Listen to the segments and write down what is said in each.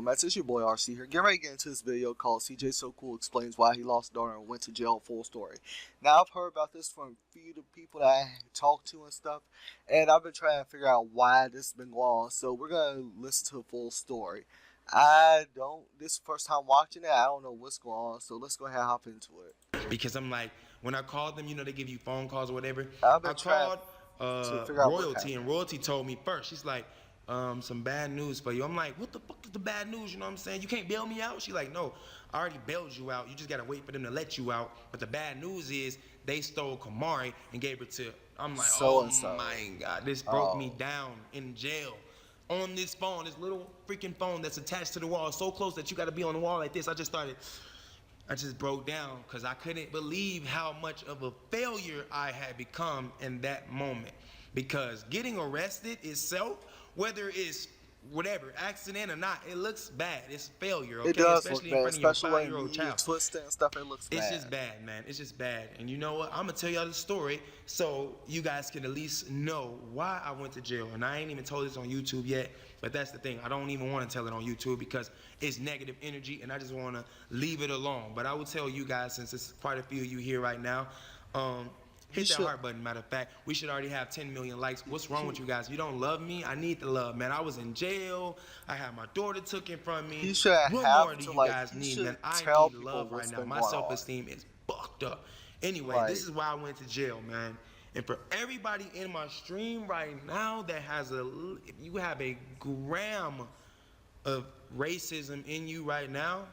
Mets. It's your boy RC here. Get ready to get into this video called CJ So Cool Explains Why He Lost Daughter and Went to Jail Full Story. Now, I've heard about this from a few of the people that I talked to and stuff, and I've been trying to figure out why this has been going on, so we're going to listen to a full story. This is the first time watching it, I don't know what's going on, so let's go ahead and hop into it. Because I'm like, when I called them, they give you phone calls or whatever. I've I been trying called to figure out what Royalty, happened. and Royalty told me first. She's like, some bad news for you. I'm like, what the fuck is the bad news? You know what I'm saying? You can't bail me out? She's like, no, I already bailed you out. You just gotta wait for them to let you out. But the bad news is they stole Kamari and gave her to. I'm like, oh my God, this broke me down in jail. On this phone, this little freaking phone that's attached to the wall, so close that you gotta be on the wall like this. I just broke down because I couldn't believe how much of a failure I had become in that moment. Because getting arrested itself, whether it's whatever, accident or not, it looks bad. It's failure, okay? It does especially look bad, in front of your especially 5-year-old when you child. twist it and stuff, it looks bad. It's just bad, man. It's just bad. And you know what? I'm going to tell y'all the story so you guys can at least know why I went to jail. And I ain't even told this on YouTube yet, but that's the thing. I don't even want to tell it on YouTube because it's negative energy, and I just want to leave it alone. But I will tell you guys, since there's quite a few of you here right now, hit that heart button. Matter of fact, we should already have 10 million likes. What's wrong with you guys? You don't love me? I need the love, man. I was in jail. I had my daughter taken from me. What more do you guys need, man? I need love right now. My self-esteem is fucked up. Anyway, this is why I went to jail, man. And for everybody in my stream right now that has if you have a gram of racism in you right now,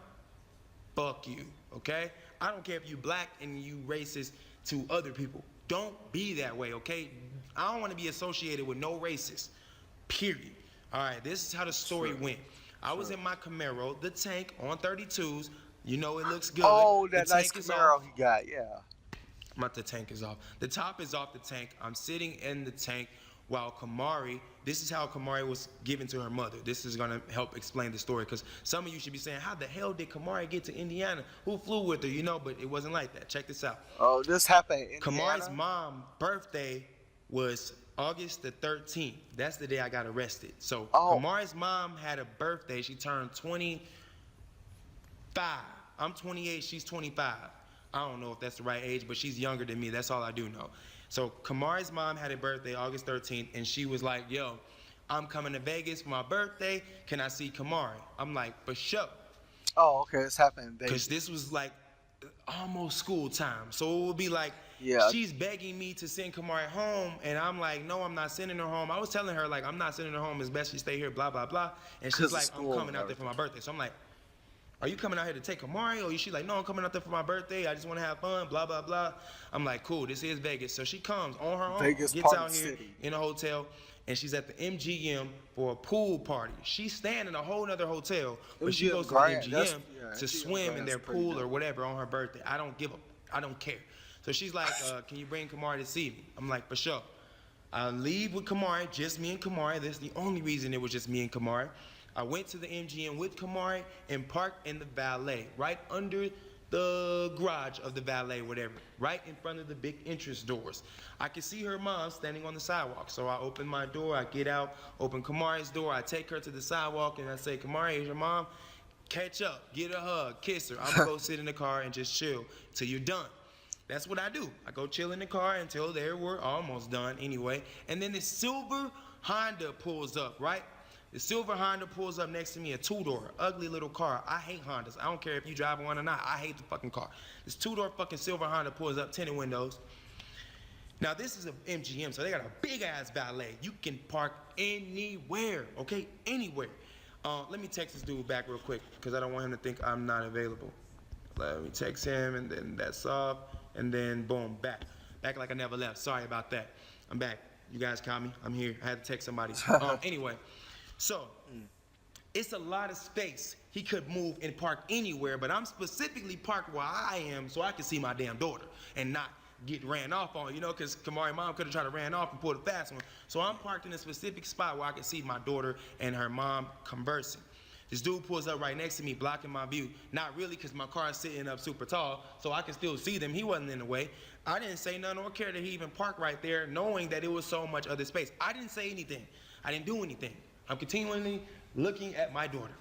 fuck you, okay? I don't care if you black and you racist to other people. Don't be that way, okay? I don't want to be associated with no racist, period. All right, this is how the story went. I was in my Camaro, the tank, on 32s. You know it looks good. Oh, that the nice tank Camaro he got, yeah. The tank is off. The top is off the tank. I'm sitting in the tank while Kamari, this is how Kamari was given to her mother. This is gonna help explain the story, because some of you should be saying, how the hell did Kamari get to Indiana? Who flew with her? But it wasn't like that. Check this out. Oh, this happened in Indiana? Kamari's mom's birthday was August the 13th. That's the day I got arrested. So Kamari's mom had a birthday. She turned 25. I'm 28, she's 25. I don't know if that's the right age, but she's younger than me. That's all I do know. So Kamari's mom had a birthday August 13th, and she was like, yo, I'm coming to Vegas for my birthday. Can I see Kamari? I'm like, for sure. Oh, okay, it's happening in Vegas. Because this was like almost school time. So it would be like, she's begging me to send Kamari home, and I'm like, no, I'm not sending her home. I was telling her, like, I'm not sending her home. It's best she stay here, blah, blah, blah. And she's like, I'm coming out there for my birthday. So I'm like, are you coming out here to take Kamari? Or she's like, no, I'm coming out there for my birthday. I just want to have fun, blah, blah, blah. I'm like, cool, this is Vegas. So she comes on her own, gets out here in a hotel, and she's at the MGM for a pool party. She's staying in a whole other hotel, but she goes to the MGM to swim in their pool or whatever on her birthday. I don't care. So she's like, can you bring Kamari to see me? I'm like, for sure. I leave with Kamari, just me and Kamari. That's the only reason it was just me and Kamari. I went to the MGM with Kamari and parked in the valet, right under the garage of the valet, whatever, right in front of the big entrance doors. I could see her mom standing on the sidewalk. So I open my door, I get out, open Kamari's door, I take her to the sidewalk, and I say, Kamari, is your mom? Catch up, get a hug, kiss her. I'm gonna go sit in the car and just chill till you're done. That's what I do. I go chill in the car until we're almost done anyway. And then this silver Honda pulls up, right? The silver Honda pulls up next to me, a two-door, ugly little car. I hate Hondas. I don't care if you drive one or not. I hate the fucking car. This two-door fucking silver Honda pulls up, tinted windows. Now, this is an MGM, so they got a big-ass valet. You can park anywhere, okay? Anywhere. Let me text this dude back real quick, because I don't want him to think I'm not available. Let me text him, and then that's off, and then boom, back. Back like I never left. Sorry about that. I'm back. You guys caught me? I'm here. I had to text somebody. Anyway. So, it's a lot of space. He could move and park anywhere, but I'm specifically parked where I am so I can see my damn daughter and not get ran off on, because Kamari's mom could have tried to ran off and pulled a fast one. So I'm parked in a specific spot where I can see my daughter and her mom conversing. This dude pulls up right next to me, blocking my view. Not really, because my car is sitting up super tall, so I can still see them. He wasn't in the way. I didn't say nothing or care that he even parked right there, knowing that it was so much other space. I didn't say anything. I didn't do anything. I'm continually looking at my daughter.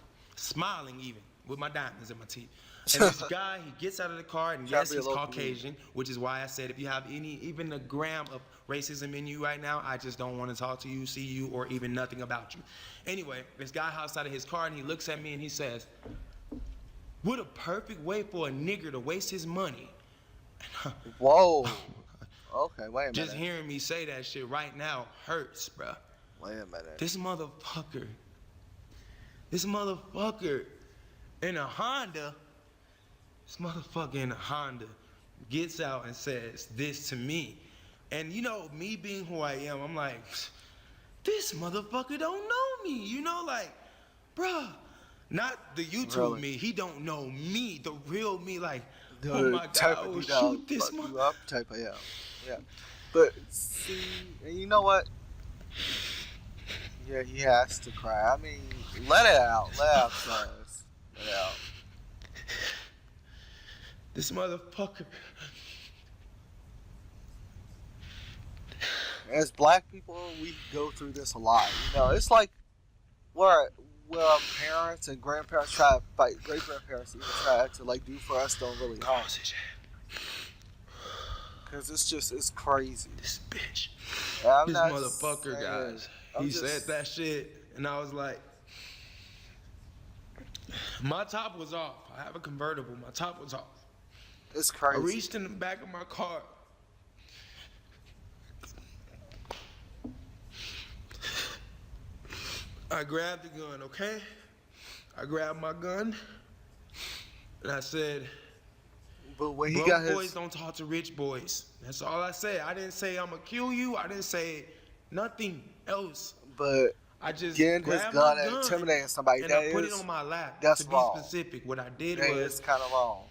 smiling even, with my diamonds in my teeth. And this guy, he gets out of the car, and yes, he's Caucasian, which is why I said if you have even a gram of racism in you right now, I just don't want to talk to you, see you, or even nothing about you. Anyway, this guy hops out of his car, and he looks at me, and he says, what a perfect way for a nigger to waste his money. Whoa. Okay, wait a minute. Just hearing me say that shit right now hurts, bruh. Wait a minute. This motherfucker in a Honda, gets out and says this to me. And you know, me being who I am, I'm like, this motherfucker don't know me. You know, like, bruh, not the YouTube me. He don't know me, the real me. Like, oh my God, I will shoot this motherfucker. Type of, yeah. But see, and you know what? Yeah, he has to cry. I mean, let it out, guys. Let it out. This motherfucker. As black people, we go through this a lot. You know, it's like where our parents and grandparents try to fight, great grandparents even try to like do for us don't really harm. Because it's crazy. This bitch. This motherfucker, guys. He said that shit, and I was like, my top was off. I have a convertible. My top was off. It's crazy. I reached in the back of my car. I grabbed the gun, okay? I grabbed my gun, and I said, but when he broke boys don't talk to rich boys. That's all I said. I didn't say I'm gonna kill you. I didn't say nothing else. But I just getting his gun and intimidating somebody, and I put it on my lap. That's to wrong. Be specific, what I did was kind of wrong.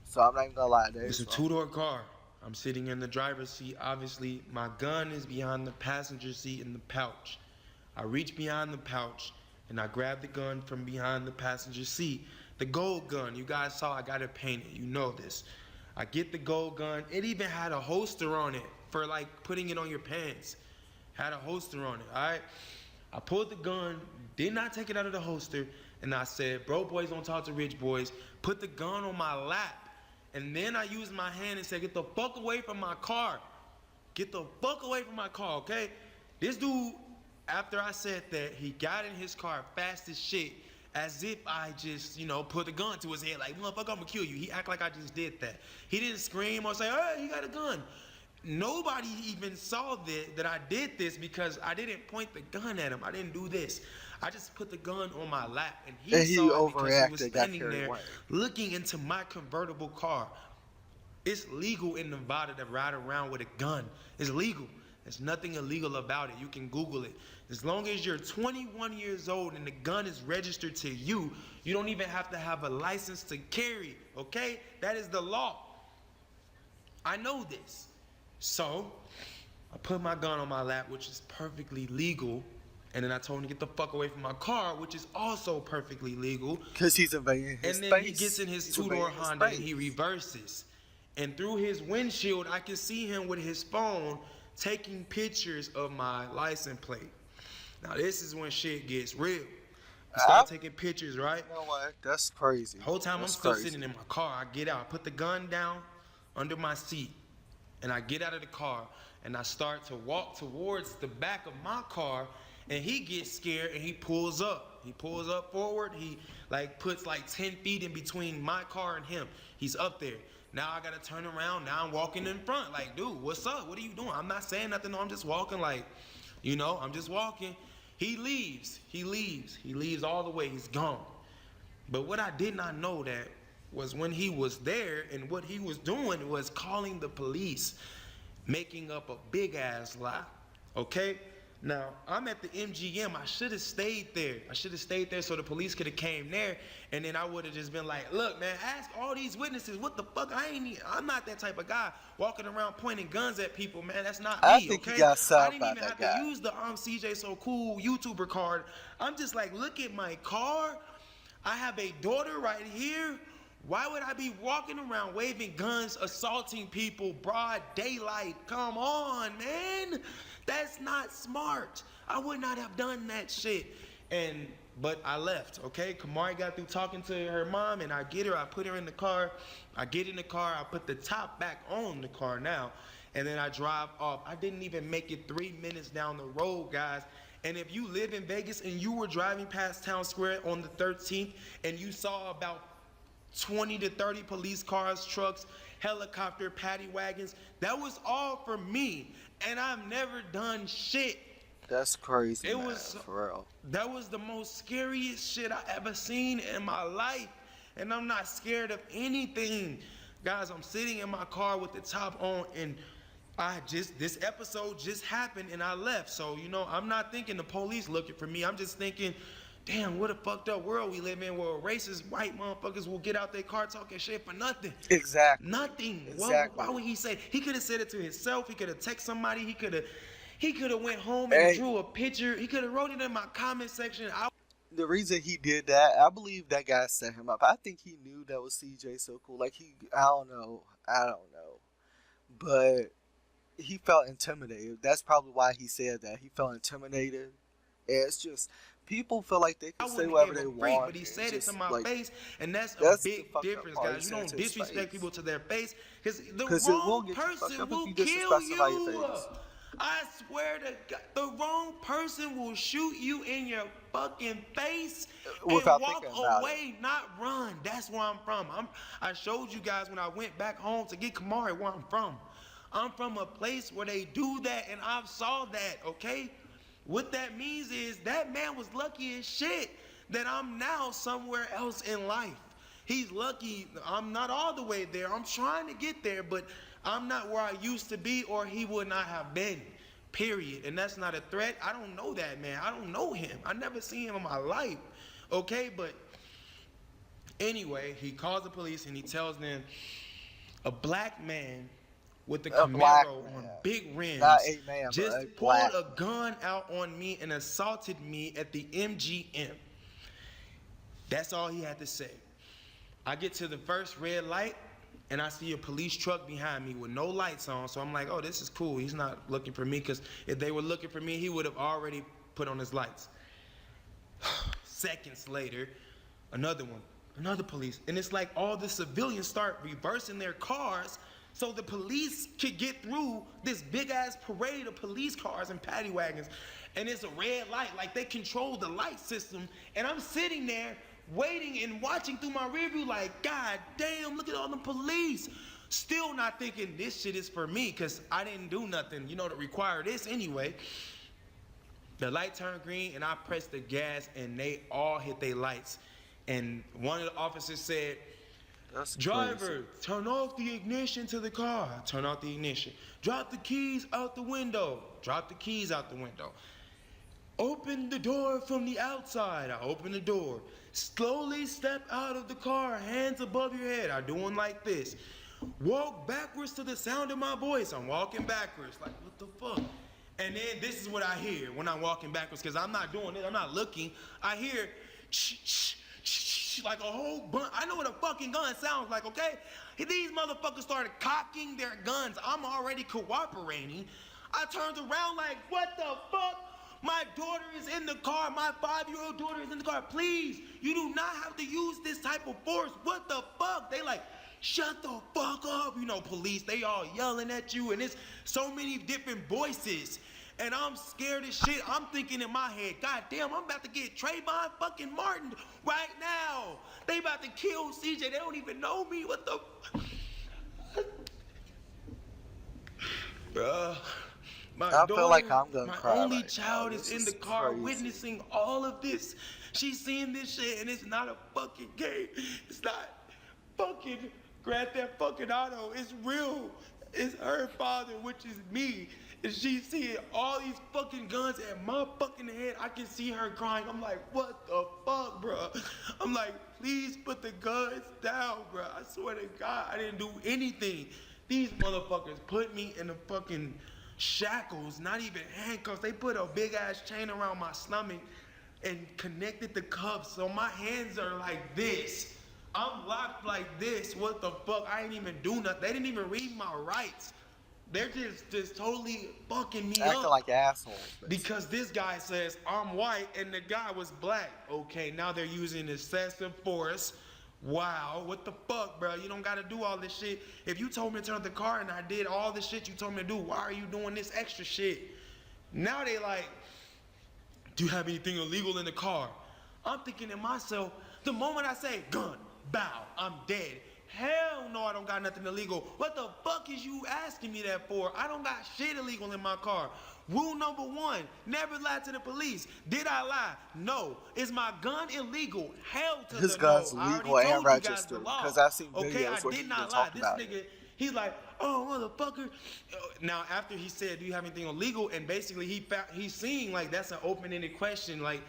So I'm not even gonna lie. It's a two-door car. I'm sitting in the driver's seat. Obviously, my gun is behind the passenger seat in the pouch. I reach behind the pouch and I grab the gun from behind the passenger seat. The gold gun, you guys saw I got it painted. You know this. I get the gold gun. It even had a holster on it for like putting it on your pants. Had a holster on it, all right? I pulled the gun, did not take it out of the holster, and I said, bro boys don't talk to rich boys. Put the gun on my lap. And then I used my hand and said, get the fuck away from my car. Get the fuck away from my car, okay? This dude, after I said that, he got in his car fast as shit, as if I just, you know, put the gun to his head, like, motherfucker, I'm gonna kill you. He act like I just did that. He didn't scream or say, hey, he got a gun. Nobody even saw that I did this because I didn't point the gun at him. I didn't do this. I just put the gun on my lap, and he saw it because he was standing there looking into my convertible car. It's legal in Nevada to ride around with a gun. It's legal. There's nothing illegal about it. You can Google it. As long as you're 21 years old and the gun is registered to you, you don't even have to have a license to carry, okay? That is the law. I know this. So, I put my gun on my lap, which is perfectly legal, and then I told him to get the fuck away from my car, which is also perfectly legal. Because he's invading his space. And then he gets in his two-door Honda and he reverses. And through his windshield, I can see him with his phone taking pictures of my license plate. Now, this is when shit gets real. I start taking pictures, right? You know what? That's crazy. The whole time I'm still sitting in my car. I get out. I put the gun down under my seat. And I get out of the car. And I start to walk towards the back of my car. And he gets scared and he pulls up. He pulls up forward. He like puts like 10 feet in between my car and him. He's up there. Now I gotta turn around. Now I'm walking in front. Like, dude, what's up? What are you doing? I'm not saying nothing. No, I'm just walking. Like, you know, I'm just walking. He leaves. He leaves. He leaves all the way. He's gone. But what I did not know that was when he was there and what he was doing was calling the police, making up a big ass lie. Okay? Now, I'm at the MGM. I should have stayed there. I should have stayed there so the police could have came there, and then I would have just been like, look, man, ask all these witnesses. What the fuck? I'm not that type of guy walking around pointing guns at people, man. That's not me, I think okay? you got I didn't even have to use the CJ So Cool YouTuber card. I'm just like, look at my car. I have a daughter right here. Why would I be walking around waving guns, assaulting people, broad daylight? Come on, man. That's not smart. I would not have done that shit. And But I left, okay? Kamari got through talking to her mom, and I get her, I put her in the car. I get in the car, I put the top back on the car now, and then I drive off. I didn't even make it 3 minutes down the road, guys. And if you live in Vegas and you were driving past Town Square on the 13th and you saw about 20 to 30 police cars, trucks, helicopter, paddy wagons, that was all for me. And I've never done shit. That's crazy, man, for real. That was the most scariest shit I ever seen in my life. And I'm not scared of anything. Guys, I'm sitting in my car with the top on, and this episode just happened and I left. So, you know, I'm not thinking the police looking for me. I'm just thinking, damn, what a fucked up world we live in where racist white motherfuckers will get out their car talking shit for nothing. Exactly. Nothing. Exactly. Why would he say? He could have said it to himself. He could have texted somebody. He could have went home and drew a picture. He could have wrote it in my comment section. The reason he did that, I believe that guy set him up. I think he knew that was CJ so cool. Like, I don't know. But he felt intimidated. That's probably why he said that. He felt intimidated. And it's just, people feel like they can say whatever they want. But he said it to my face, and that's a big difference, guys. You don't disrespect people to their face, because the wrong person will kill you. I swear to God, the wrong person will shoot you in your fucking face and walk away, not run. That's where I'm from. I showed you guys when I went back home to get Kamari where I'm from. I'm from a place where they do that, and I saw that, okay? What that means is that man was lucky as shit that I'm now somewhere else in life. He's lucky. I'm not all the way there. I'm trying to get there, but I'm not where I used to be, or he would not have been, period. And that's not a threat. I don't know that man. I don't know him. I never seen him in my life, okay? But anyway, he calls the police and he tells them a black man with the Camaro on big rims just pulled a gun out on me and assaulted me at the MGM. That's all he had to say. I get to the first red light, and I see a police truck behind me with no lights on. So I'm like, oh, this is cool. He's not looking for me, because if they were looking for me, he would have already put on his lights. Seconds later, another police. And it's like all the civilians start reversing their cars so the police could get through this big-ass parade of police cars and paddy wagons. And it's a red light, like they control the light system. And I'm sitting there waiting and watching through my rearview like, God damn, look at all the police. Still not thinking this shit is for me, because I didn't do nothing, you know, to require this anyway. The light turned green and I pressed the gas and they all hit their lights. And one of the officers said, driver, turn off the ignition to the car. Turn off the ignition. Drop the keys out the window. Drop the keys out the window. Open the door from the outside. I open the door. Slowly step out of the car, hands above your head. I'm doing like this. Walk backwards to the sound of my voice. I'm walking backwards. Like, what the fuck? And then this is what I hear when I'm walking backwards, because I'm not doing it. I'm not looking. I hear shh, shh, shh, like a whole bunch. I know what a fucking gun sounds like, okay? These motherfuckers started cocking their guns. I'm already cooperating. I turned around like, what the fuck? My daughter is in the car. My 5-year-old daughter is in the car. Please, you do not have to use this type of force. What the fuck? They like, shut the fuck up. You know, police, they all yelling at you, and it's so many different voices. And I'm scared as shit. I'm thinking in my head, God damn, I'm about to get Trayvon fucking Martin right now. They about to kill CJ. They don't even know me. What the... I feel like I'm gonna cry. My only child is in the car witnessing all of this. She's seeing this shit, and it's not a fucking game. It's not fucking Grand Theft fucking Auto. It's real. It's her father, which is me. And she's seeing all these fucking guns at my fucking head. I can see her crying. I'm like, what the fuck, bro? I'm like, please put the guns down, bro. I swear to God, I didn't do anything. These motherfuckers put me in the fucking shackles, not even handcuffs. They put a big ass chain around my stomach and connected the cuffs, so my hands are like this. I'm locked like this. What the fuck? I ain't even do nothing. They didn't even read my rights. They're just totally fucking me Acting up. like assholes. Basically. Because this guy says, I'm white, and the guy was black. Okay, now they're using excessive force. Wow, what the fuck, bro? You don't gotta do all this shit. If you told me to turn off the car and I did all the shit you told me to do, why are you doing this extra shit? Now they like, do you have anything illegal in the car? I'm thinking to myself, the moment I say gun, bow, I'm dead. Hell no, I don't got nothing illegal. What the fuck is you asking me that for? I don't got shit illegal in my car. Rule number 1, never lie to the police. Did I lie? No. Is my gun illegal? Hell to his the gun's no. legal and registered. Because I've seen videos where he's been talking about it. This nigga, he's like, oh, motherfucker. Now, after he said, do you have anything illegal? And basically, he's seeing like that's an open-ended question. Like,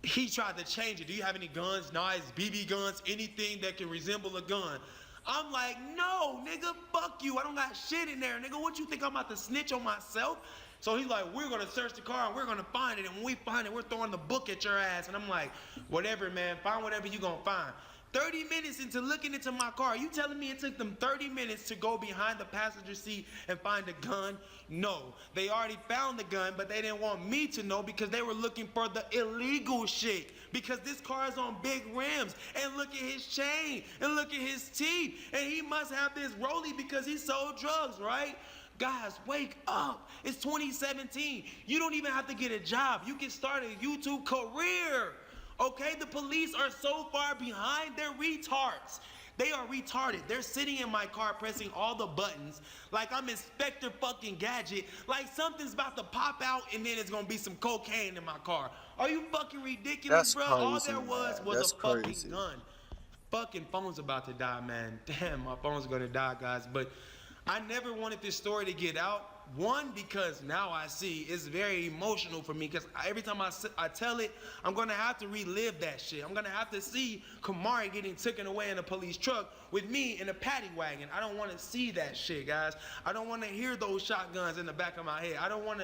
he tried to change it. Do you have any guns, knives, BB guns, anything that can resemble a gun? I'm like, no, nigga, fuck you. I don't got shit in there, nigga. What you think I'm about to snitch on myself? So he's like, we're gonna search the car and we're gonna find it. And when we find it, we're throwing the book at your ass. And I'm like, whatever, man. Find whatever you gonna find. 30 minutes into looking into my car, you telling me it took them 30 minutes to go behind the passenger seat and find a gun? No, they already found the gun, but they didn't want me to know because they were looking for the illegal shit. Because this car is on big rims, and look at his chain, and look at his teeth, and he must have this rollie because he sold drugs, right? Guys, wake up. It's 2017. You don't even have to get a job. You can start a YouTube career. Okay, the police are so far behind, they're retards. They are retarded. They're sitting in my car pressing all the buttons like I'm Inspector fucking Gadget, like something's about to pop out and then it's gonna be some cocaine in my car. Are you fucking ridiculous, bro? All there was a fucking gun. Fucking phone's about to die, man. Damn, my phone's gonna die, guys. But I never wanted this story to get out. One, because now I see it's very emotional for me because every time I tell it, I'm going to have to relive that shit. I'm going to have to see Kamari getting taken away in a police truck with me in a paddy wagon. I don't want to see that shit, guys. I don't want to hear those shotguns in the back of my head. I don't want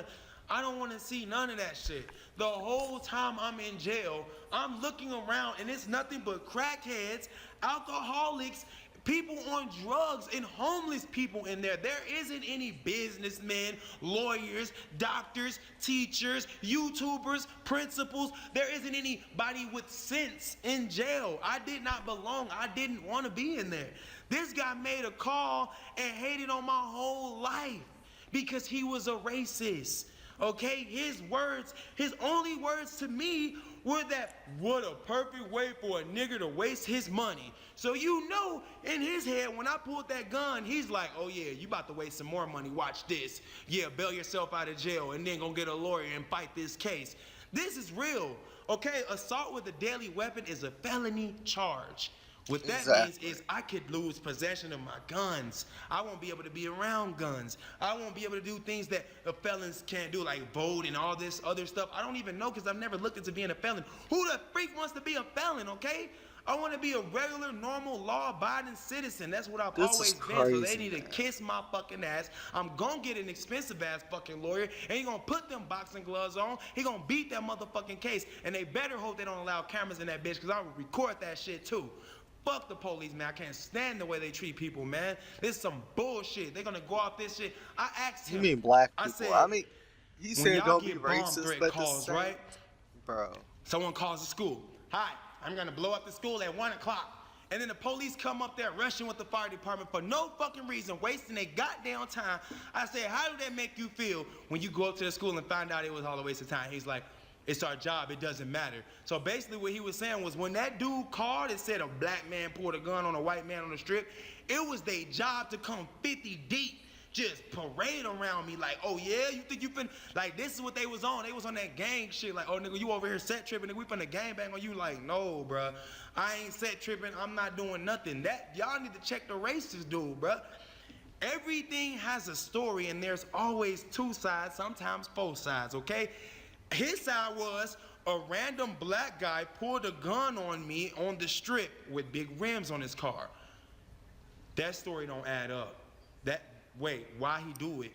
to see none of that shit. The whole time I'm in jail, I'm looking around and it's nothing but crackheads, alcoholics, people on drugs, and homeless people in there. There isn't any businessmen, lawyers, doctors, teachers, YouTubers, principals. There isn't anybody with sense in jail. I did not belong. I didn't want to be in there. This guy made a call and hated on my whole life because he was a racist. Okay, his only words to me were that, what a perfect way for a nigger to waste his money. So you know, in his head, when I pulled that gun, he's like, oh yeah, you about to waste some more money, watch this. Yeah, bail yourself out of jail and then go get a lawyer and fight this case. This is real, okay? Assault with a deadly weapon is a felony charge. What that means is I could lose possession of my guns. I won't be able to be around guns. I won't be able to do things that the felons can't do, like vote and all this other stuff. I don't even know because I've never looked into being a felon. Who the freak wants to be a felon, okay? I want to be a regular, normal, law-abiding citizen. That's what I've always been. So they need to kiss my fucking ass. I'm going to get an expensive-ass fucking lawyer, and he going to put them boxing gloves on. He going to beat that motherfucking case. And they better hope they don't allow cameras in that bitch because I will record that shit too. Fuck the police, man. I can't stand the way they treat people, man. This is some bullshit. They're gonna go off this shit. I asked him. You mean black people? He said don't be racist, but calls, right? Bro. Someone calls the school. Hi, I'm gonna blow up the school at 1 o'clock. And then the police come up there rushing with the fire department for no fucking reason, wasting their goddamn time. I said, how did that make you feel when you go up to the school and find out it was all a waste of time? He's like, it's our job, it doesn't matter. So basically what he was saying was when that dude called and said a black man pulled a gun on a white man on the strip, it was their job to come 50 deep, just parade around me like, oh yeah, you think you finna, like this is what they was on. They was on that gang shit like, oh nigga, you over here set tripping, nigga, we finna gang bang on you. Like, no, bruh, I ain't set tripping, I'm not doing nothing. That, y'all need to check the racist dude, bruh. Everything has a story and there's always two sides, sometimes four sides, okay? His side was a random black guy pulled a gun on me on the strip with big rims on his car. That story don't add up. Wait, why he do it?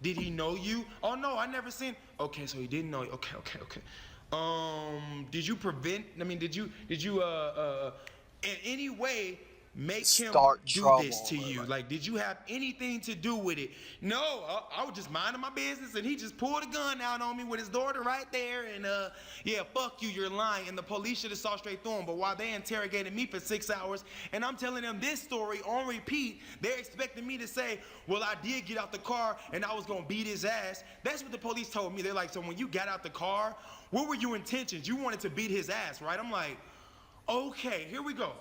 Did he know you? Oh no, I never seen. Okay, so he didn't know you. Okay. Did you in any way make him start do this trouble. to you? Like, did you have anything to do with it? No, I was just minding my business, and he just pulled a gun out on me with his daughter right there, and yeah, fuck you, you're lying. And the police should have saw straight through him. But while they interrogated me for 6 hours, and I'm telling them this story on repeat, they're expecting me to say, well, I did get out the car, and I was gonna beat his ass. That's what the police told me. They're like, so when you got out the car, what were your intentions? You wanted to beat his ass, right? I'm like, okay, here we go.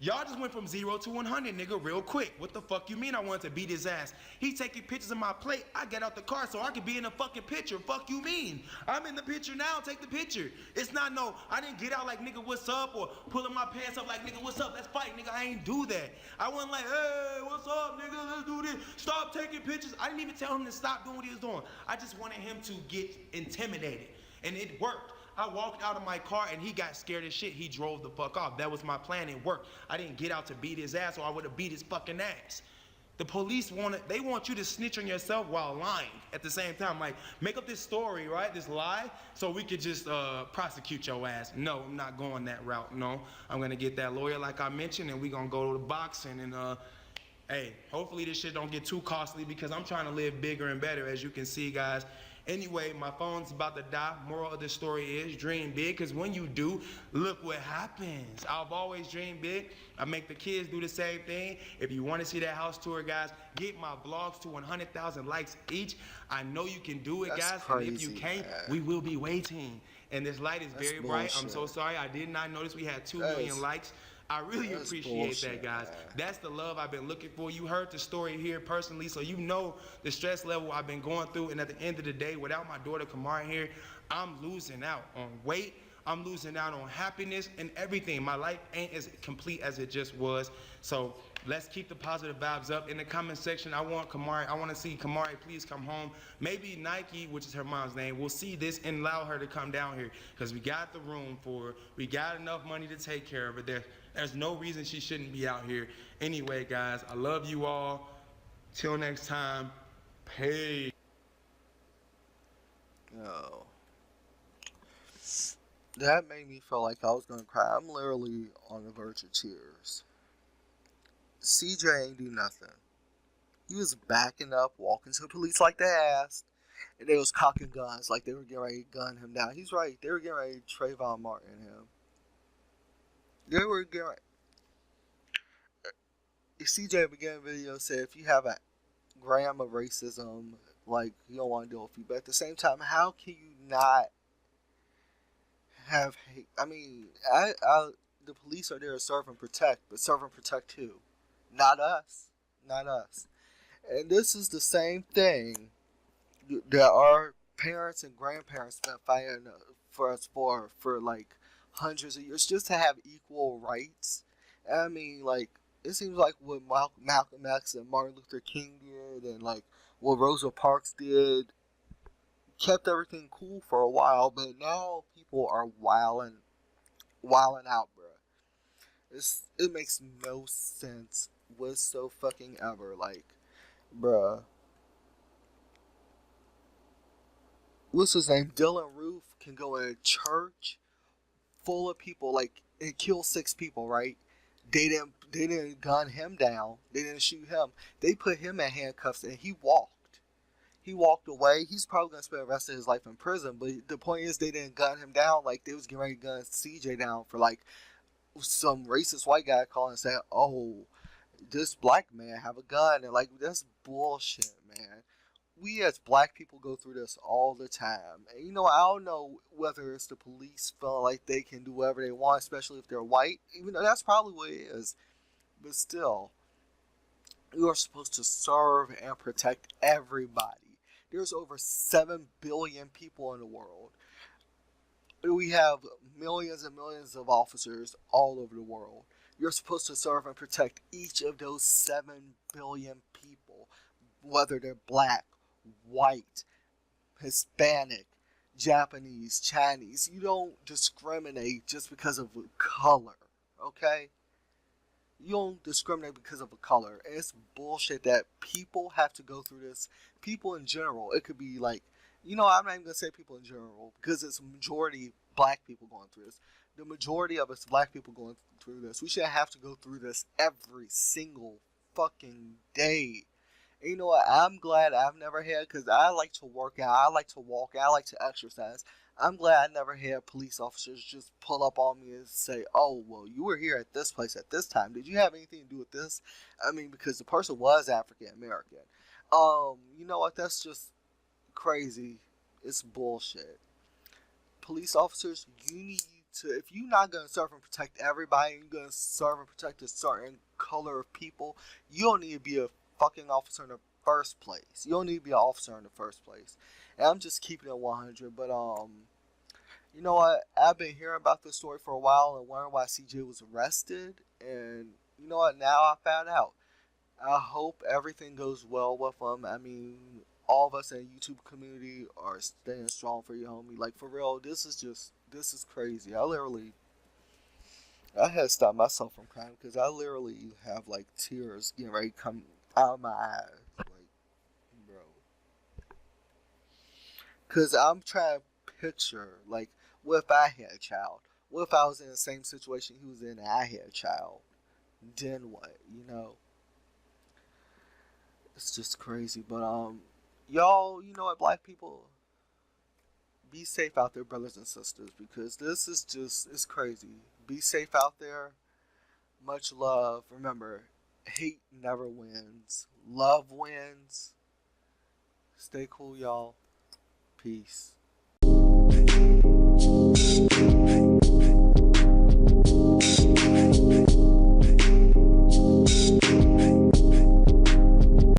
Y'all just went from 0 to 100, nigga, real quick. What the fuck you mean I wanted to beat his ass? He taking pictures of my plate. I get out the car so I could be in the fucking picture. Fuck you mean? I'm in the picture now. Take the picture. It's not no, I didn't get out like, nigga, what's up? Or pulling my pants up like, nigga, what's up? Let's fight, nigga. I ain't do that. I wasn't like, hey, what's up, nigga? Let's do this. Stop taking pictures. I didn't even tell him to stop doing what he was doing. I just wanted him to get intimidated. And it worked. I walked out of my car and he got scared as shit. He drove the fuck off. That was my plan. It worked. I didn't get out to beat his ass or I would have beat his fucking ass. The police they want you to snitch on yourself while lying at the same time. Like, make up this story, right? This lie, so we could just prosecute your ass. No, I'm not going that route. No, I'm gonna get that lawyer like I mentioned, and we gonna go to the boxing and hey, hopefully this shit don't get too costly because I'm trying to live bigger and better, as you can see, guys. Anyway, my phone's about to die. Moral of the story is dream big, because when you do, look what happens. I've always dreamed big. I make the kids do the same thing. If you want to see that house tour, guys, get my vlogs to 100,000 likes each. I know you can do it, That's guys. crazy, and if you can't, man. we will be waiting. And this light is very bright. I'm so sorry. I did not notice we had 2 million likes. I really appreciate that, guys. Man. That's the love I've been looking for. You heard the story here personally, so you know the stress level I've been going through. And at the end of the day, without my daughter Kamara here, I'm losing out on weight. I'm losing out on happiness and everything. My life ain't as complete as it just was. So let's keep the positive vibes up. In the comment section, I want to see Kamari please come home. Maybe Nike, which is her mom's name, will see this and allow her to come down here, because we got the room for her. We got enough money to take care of her. There's no reason she shouldn't be out here. Anyway, guys, I love you all. Till next time, peace. No. That made me feel like I was gonna cry. I'm literally on the verge of tears. CJ ain't do nothing. He was backing up, walking to the police like they asked, and they was cocking guns like they were getting ready to gun him down. He's right. They were getting ready to Trayvon Martin him. They were getting ready. CJ began the video said, if you have a gram of racism, like, you don't want to deal with you. But at the same time, how can you not have hate? I mean, the police are there to serve and protect, but serve and protect who? Not us. Not us. And this is the same thing that our parents and grandparents been fighting for us for like hundreds of years, just to have equal rights. I mean, like, it seems like what Malcolm X and Martin Luther King did, and like what Rosa Parks did, kept everything cool for a while, but now people are wilding out, bruh. It makes no sense whatsoever. Like, bruh. What's his name? Dylan Roof can go in a church full of people, like, and kill 6 people, right? They didn't gun him down. They didn't shoot him. They put him in handcuffs and he walked. He walked away. He's probably gonna spend the rest of his life in prison. But the point is, they didn't gun him down like they was getting ready to gun CJ down for like some racist white guy calling and saying, "Oh, this black man have a gun," and like, that's bullshit, man. We as black people go through this all the time. And I don't know whether it's the police feeling like they can do whatever they want, especially if they're white, even though that's probably what it is. But still, you are supposed to serve and protect everybody. There's over 7 billion people in the world. We have millions and millions of officers all over the world. You're supposed to serve and protect each of those 7 billion people, whether they're black, white, Hispanic, Japanese, Chinese. You don't discriminate just because of color, okay? You don't discriminate because of a color. And it's bullshit that people have to go through this. People in general. It could be like, I'm not even going to say people in general because it's a majority black people going through this. the majority of us black people going through this. We shouldn't have to go through this every single fucking day. And you know what? I'm glad I've never had, because I like to work out, I like to walk, I like to exercise. I'm glad I never had police officers just pull up on me and say, "Oh, well, you were here at this place at this time. Did you have anything to do with this?" I mean, because the person was African American. You know what? That's just crazy. It's bullshit. Police officers, you need to, if you're not going to serve and protect everybody, you're going to serve and protect a certain color of people, you don't need to be a fucking officer in the first place. You don't need to be an officer in the first place. And I'm just keeping it 100, but you know what? I've been hearing about this story for a while and wondering why CJ was arrested, and you know what? Now I found out. I hope everything goes well with him. I mean, all of us in the YouTube community are staying strong for you, homie. Like, for real, this is crazy. I had to stop myself from crying because I literally have, like, tears getting ready to come out of my eyes. Like, bro. Because I'm trying to picture, like, what if I had a child? What if I was in the same situation he was in and I had a child? Then what, you know? It's just crazy. But y'all, you know what, black people, be safe out there, brothers and sisters, because this is just, it's crazy. Be safe out there. Much love. Remember, hate never wins. Love wins. Stay cool, y'all. Peace.